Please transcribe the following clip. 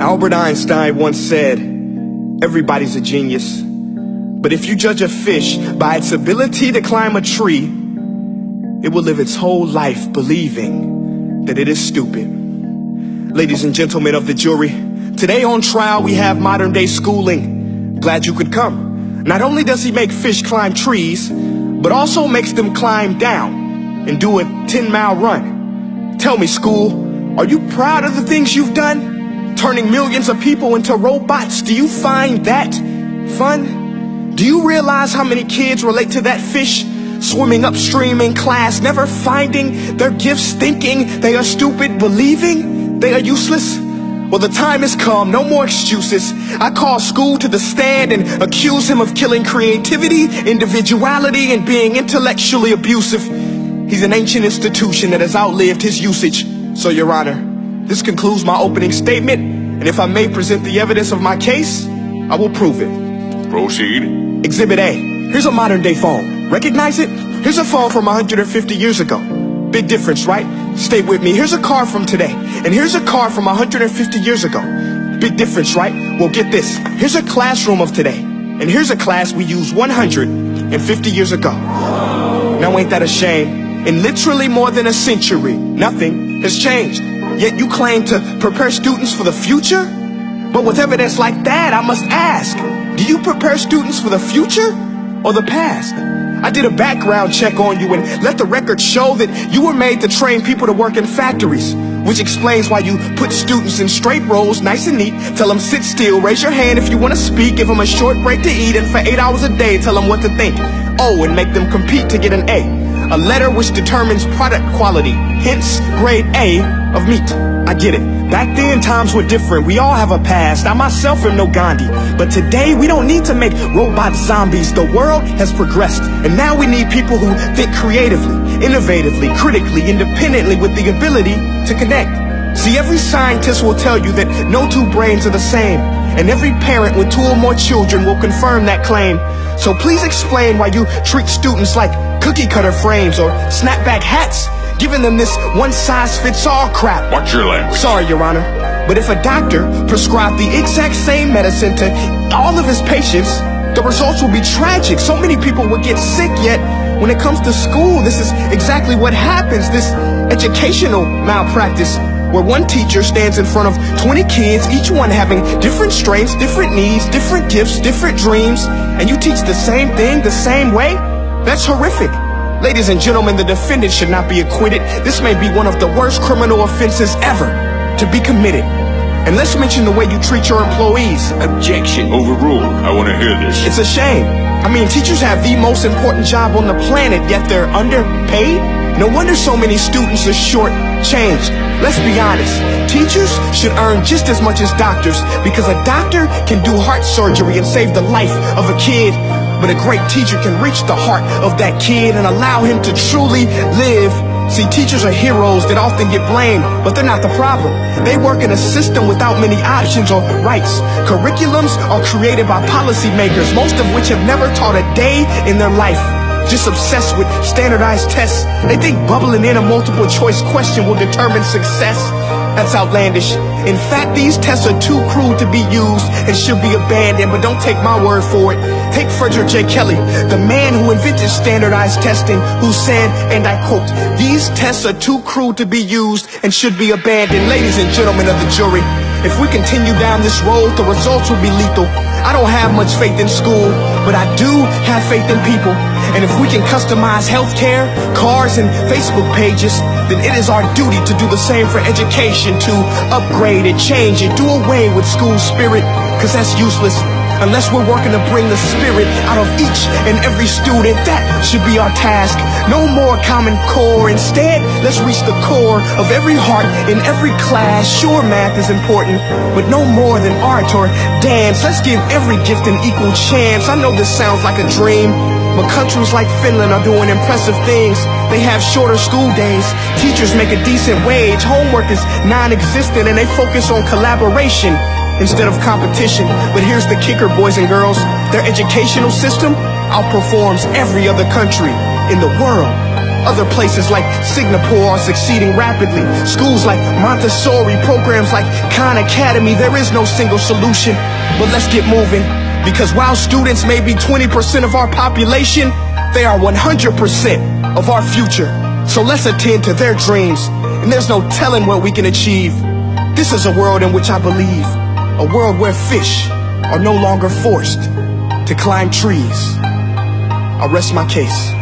Albert Einstein once said, everybody's a genius. But if you judge a fish by its ability to climb a tree, it will live its whole life believing that it is stupid. Ladies and gentlemen of the jury, today on trial we have modern day schooling. Glad you could come. Not only does he make fish climb trees, but also makes them climb down and do a 10-mile run. Tell me, school, are you proud of the things you've done? Turning millions of people into robots, do you find that fun? Do you realize how many kids relate to that fish? Swimming upstream in class, never finding their gifts, thinking they are stupid, believing they are useless? Well, the time has come, no more excuses. I call school to the stand and accuse him of killing creativity, individuality, and being intellectually abusive. He's an ancient institution that has outlived his usage. So, Your Honor, this concludes my opening statement, and if I may present the evidence of my case, I will prove it. Proceed. Exhibit A. Here's a modern day phone. Recognize it? Here's a phone from 150 years ago. Big difference, right? Stay with me. Here's a car from today, and here's a car from 150 years ago. Big difference, right? Well, get this. Here's a classroom of today, and here's a class we used 150 years ago. Now ain't that a shame? In literally more than a century, nothing has changed. Yet you claim to prepare students for the future? But with evidence like that, I must ask, do you prepare students for the future or the past? I did a background check on you and let the record show that you were made to train people to work in factories, which explains why you put students in straight rows, nice and neat, tell them sit still, raise your hand if you want to speak, give them a short break to eat, and for 8 hours a day, tell them what to think. Oh, and make them compete to get an A letter which determines product quality, hence grade A of meat. I get it. Back then, times were different. We all have a past. I myself am no Gandhi. But today, we don't need to make robot zombies. The world has progressed. And now we need people who think creatively, innovatively, critically, independently, with the ability to connect. See, every scientist will tell you that no two brains are the same. And every parent with 2 or more children will confirm that claim. So please explain why you treat students like cookie cutter frames or snapback hats, giving them this one-size-fits-all crap. Watch your language. Sorry, Your Honor, but if a doctor prescribed the exact same medicine to all of his patients, the results will be tragic. So many people will get sick, yet when it comes to school, this is exactly what happens. This educational malpractice, where one teacher stands in front of 20 kids, each one having different strengths, different needs, different gifts, different dreams, and you teach the same thing the same way? That's horrific. Ladies and gentlemen, the defendant should not be acquitted. This may be one of the worst criminal offenses ever to be committed. And let's mention the way you treat your employees. Objection. Overruled. I want to hear this. It's a shame. I mean, teachers have the most important job on the planet, yet they're underpaid? No wonder so many students are short-changed. Let's be honest. Teachers should earn just as much as doctors, because a doctor can do heart surgery and save the life of a kid. But a great teacher can reach the heart of that kid and allow him to truly live. See, teachers are heroes that often get blamed, but they're not the problem. They work in a system without many options or rights. Curriculums are created by policymakers, most of which have never taught a day in their life. Just obsessed with standardized tests. They think bubbling in a multiple choice question will determine success. That's outlandish. In fact, these tests are too crude to be used and should be abandoned, but don't take my word for it. Take Frederick J. Kelly, the man who invented standardized testing, who said, and I quote, "These tests are too crude to be used and should be abandoned." Ladies and gentlemen of the jury, if we continue down this road, the results will be lethal. I don't have much faith in school, but I do have faith in people. And if we can customize healthcare, cars, and Facebook pages, then it is our duty to do the same for education, to upgrade it, change it, do away with school spirit, because that's useless. Unless we're working to bring the spirit out of each and every student, that should be our task. No more Common Core. Instead, let's reach the core of every heart in every class. Sure, math is important, but no more than art or dance. Let's give every gift an equal chance. I know this sounds like a dream, but countries like Finland are doing impressive things. They have shorter school days. Teachers make a decent wage. Homework is non-existent, and they focus on collaboration instead of competition. But here's the kicker, boys and girls. Their educational system outperforms every other country in the world. Other places like Singapore are succeeding rapidly. Schools like Montessori, programs like Khan Academy. There is no single solution, but let's get moving. Because while students may be 20% of our population, they are 100% of our future. So let's attend to their dreams, and there's no telling what we can achieve. This is a world in which I believe, a world where fish are no longer forced to climb trees. I'll rest my case.